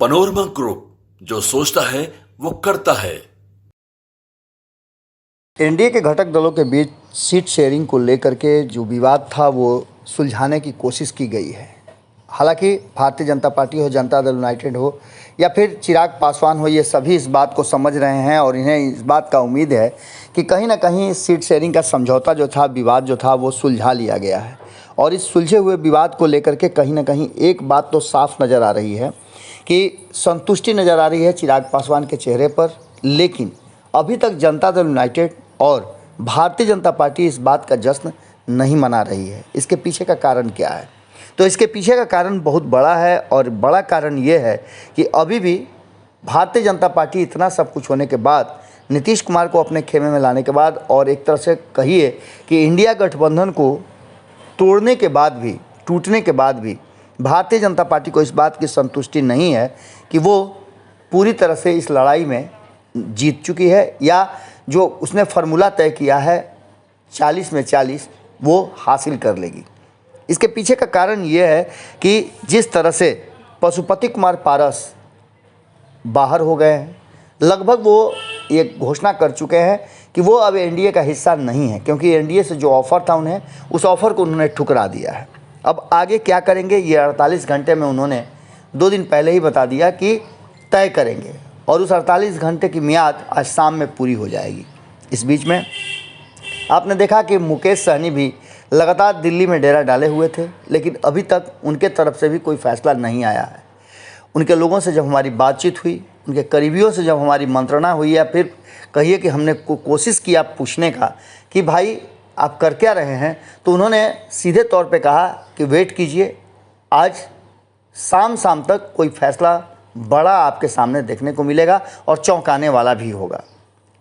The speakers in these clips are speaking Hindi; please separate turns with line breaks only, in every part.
पनोरमा ग्रुप, जो सोचता है वो करता है।
एनडीए के घटक दलों के बीच सीट शेयरिंग को लेकर के जो विवाद था वो सुलझाने की कोशिश की गई है। हालांकि भारतीय जनता पार्टी हो, जनता दल यूनाइटेड हो या फिर चिराग पासवान हो, ये सभी इस बात को समझ रहे हैं और इन्हें इस बात का उम्मीद है कि कहीं ना कहीं सीट शेयरिंग का समझौता जो था, विवाद जो था, वो सुलझा लिया गया है। और इस सुलझे हुए विवाद को लेकर के कहीं ना कहीं एक बात तो साफ नज़र आ रही है कि संतुष्टि नज़र आ रही है चिराग पासवान के चेहरे पर। लेकिन अभी तक जनता दल यूनाइटेड और भारतीय जनता पार्टी इस बात का जश्न नहीं मना रही है। इसके पीछे का कारण क्या है? तो इसके पीछे का कारण बहुत बड़ा है और बड़ा कारण ये है कि अभी भी भारतीय जनता पार्टी इतना सब कुछ होने के बाद, नीतीश कुमार को अपने खेमे में लाने के बाद और एक तरह से कहिए कि इंडिया गठबंधन को तोड़ने के बाद भी, टूटने के बाद भी भारतीय जनता पार्टी को इस बात की संतुष्टि नहीं है कि वो पूरी तरह से इस लड़ाई में जीत चुकी है या जो उसने फार्मूला तय किया है 40 में 40 वो हासिल कर लेगी। इसके पीछे का कारण ये है कि जिस तरह से पशुपति कुमार पारस बाहर हो गए हैं, लगभग वो ये घोषणा कर चुके हैं कि वो अब एनडीए का हिस्सा नहीं है, क्योंकि एनडीए से जो ऑफ़र था उन्हें, उस ऑफ़र को उन्होंने ठुकरा दिया है। अब आगे क्या करेंगे ये 48 घंटे में उन्होंने 2 दिन पहले ही बता दिया कि तय करेंगे और उस 48 घंटे की मियाद आज शाम में पूरी हो जाएगी। इस बीच में आपने देखा कि मुकेश सहनी भी लगातार दिल्ली में डेरा डाले हुए थे, लेकिन अभी तक उनके तरफ से भी कोई फैसला नहीं आया है। उनके लोगों से जब हमारी बातचीत हुई, उनके करीबियों से जब हमारी मंत्रणा हुई या फिर कहिए कि हमने कोशिश किया पूछने का कि भाई आप कर क्या रहे हैं, तो उन्होंने सीधे तौर पे कहा कि वेट कीजिए, आज शाम तक कोई फैसला बड़ा आपके सामने देखने को मिलेगा और चौंकाने वाला भी होगा।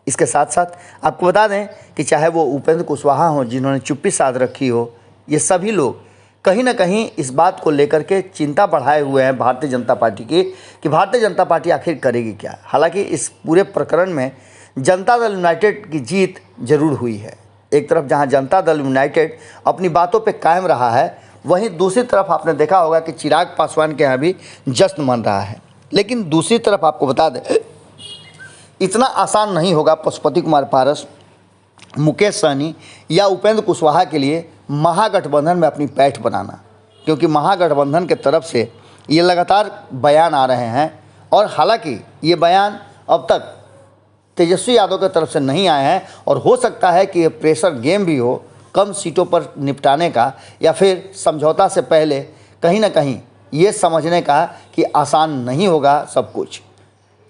इसके साथ साथ आपको बता दें कि चाहे वो उपेंद्र कुशवाहा हो जिन्होंने चुप्पी साध रखी हो, ये सभी लोग कहीं ना कहीं इस बात को लेकर के चिंता बढ़ाए हुए हैं भारतीय जनता पार्टी की कि भारतीय जनता पार्टी आखिर करेगी क्या। हालांकि इस पूरे प्रकरण में जनता दल यूनाइटेड की जीत जरूर हुई है। एक तरफ जहां जनता दल यूनाइटेड अपनी बातों पे कायम रहा है, वहीं दूसरी तरफ आपने देखा होगा कि चिराग पासवान के यहाँ भी जश्न मन रहा है। लेकिन दूसरी तरफ आपको बता दें, इतना आसान नहीं होगा पशुपति कुमार पारस, मुकेश सहनी या उपेंद्र कुशवाहा के लिए महागठबंधन में अपनी पैठ बनाना, क्योंकि महागठबंधन के तरफ से ये लगातार बयान आ रहे हैं और हालांकि ये बयान अब तक तेजस्वी यादव की तरफ से नहीं आए हैं और हो सकता है कि ये प्रेशर गेम भी हो कम सीटों पर निपटाने का, या फिर समझौता से पहले कहीं ना कहीं ये समझने का कि आसान नहीं होगा सब कुछ।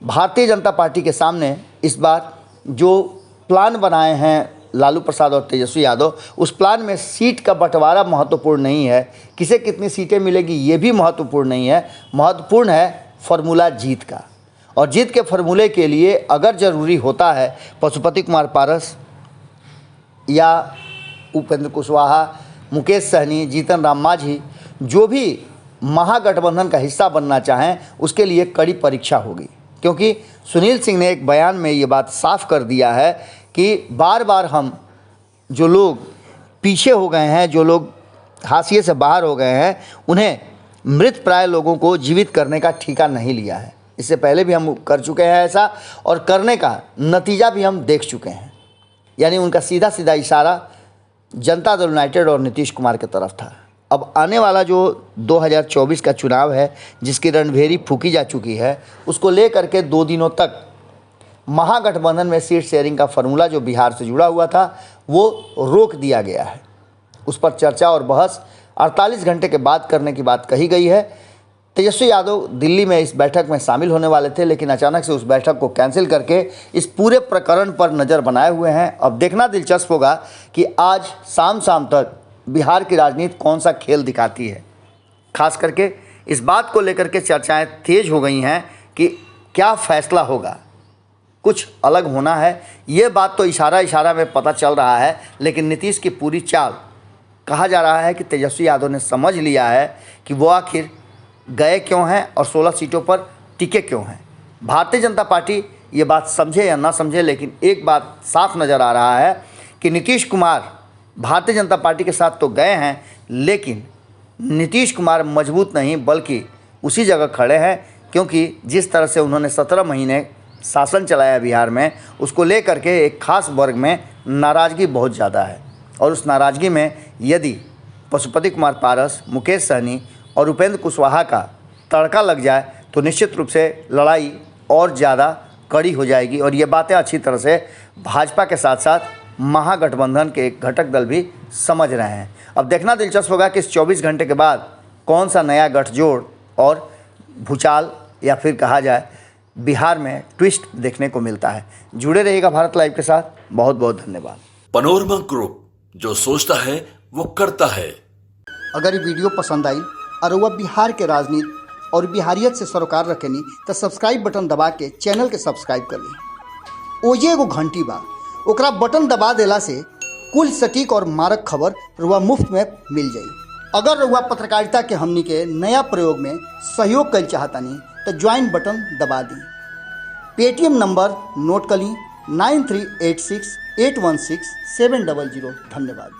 भारतीय जनता पार्टी के सामने इस बार जो प्लान बनाए हैं लालू प्रसाद और तेजस्वी यादव, उस प्लान में सीट का बंटवारा महत्वपूर्ण नहीं है, किसे कितनी सीटें मिलेगी ये भी महत्वपूर्ण नहीं है। महत्वपूर्ण है फार्मूला जीत का, और जीत के फार्मूले के लिए अगर ज़रूरी होता है पशुपति कुमार पारस या उपेंद्र कुशवाहा, मुकेश सहनी, जीतन राम मांझी, जो भी महागठबंधन का हिस्सा बनना चाहें, उसके लिए कड़ी परीक्षा होगी। क्योंकि सुनील सिंह ने एक बयान में ये बात साफ कर दिया है कि बार बार हम जो लोग पीछे हो गए हैं, जो लोग हाशिए से बाहर हो गए हैं, उन्हें मृत प्राय लोगों को जीवित करने का ठेका नहीं लिया है। इससे पहले भी हम कर चुके हैं ऐसा, और करने का नतीजा भी हम देख चुके हैं। यानी उनका सीधा सीधा इशारा जनता दल यूनाइटेड और नीतीश कुमार की तरफ था। अब आने वाला जो 2024 का चुनाव है, जिसकी रणभेरी फूकी जा चुकी है, उसको लेकर के 2 दिनों तक महागठबंधन में सीट शेयरिंग का फार्मूला जो बिहार से जुड़ा हुआ था वो रोक दिया गया है। उस पर चर्चा और बहस 48 घंटे के बाद करने की बात कही गई है। तेजस्वी यादव दिल्ली में इस बैठक में शामिल होने वाले थे, लेकिन अचानक से उस बैठक को कैंसिल करके इस पूरे प्रकरण पर नज़र बनाए हुए हैं। अब देखना दिलचस्प होगा कि आज शाम तक बिहार की राजनीति कौन सा खेल दिखाती है। खास करके इस बात को लेकर के चर्चाएं तेज हो गई हैं कि क्या फैसला होगा, कुछ अलग होना है। ये बात तो इशारा में पता चल रहा है, लेकिन नीतीश की पूरी चाल, कहा जा रहा है कि तेजस्वी यादव ने समझ लिया है कि वो आखिर गए क्यों हैं और 16 सीटों पर टिके क्यों हैं। भारतीय जनता पार्टी ये बात समझे या ना समझे, लेकिन एक बात साफ नज़र आ रहा है कि नीतीश कुमार भारतीय जनता पार्टी के साथ तो गए हैं, लेकिन नीतीश कुमार मजबूत नहीं बल्कि उसी जगह खड़े हैं क्योंकि जिस तरह से उन्होंने 17 महीने शासन चलाया बिहार में, उसको लेकर के एक खास वर्ग में नाराज़गी बहुत ज़्यादा है। और उस नाराज़गी में यदि पशुपति कुमार पारस, मुकेश सहनी और उपेंद्र कुशवाहा का तड़का लग जाए तो निश्चित रूप से लड़ाई और ज़्यादा कड़ी हो जाएगी। और ये बातें अच्छी तरह से भाजपा के साथ साथ महागठबंधन के एक घटक दल भी समझ रहे हैं। अब देखना दिलचस्प होगा कि इस 24 घंटे के बाद कौन सा नया गठजोड़ और भूचाल या फिर कहा जाए बिहार में ट्विस्ट देखने को मिलता है। जुड़े रहिएगा भारत लाइव के साथ। बहुत बहुत धन्यवाद।
पनोरमा ग्रुप, जो सोचता है वो करता है।
अगर ये वीडियो पसंद आई और वह बिहार के राजनीति और बिहारियत से सरोकार रखेनी तो सब्सक्राइब बटन दबा के चैनल के सब्सक्राइब कर ली। ओजे एगो घंटी बा, ओकरा बटन दबा देला से कुल सटीक और मारक खबर रुआ मुफ्त में मिल जाई। अगर रुआ पत्रकारिता के हमनी के नया प्रयोग में सहयोग कर चाहतानी तो ज्वाइन बटन दबा दी। पेटीएम नंबर नोट कर ली 9386816700। धन्यवाद।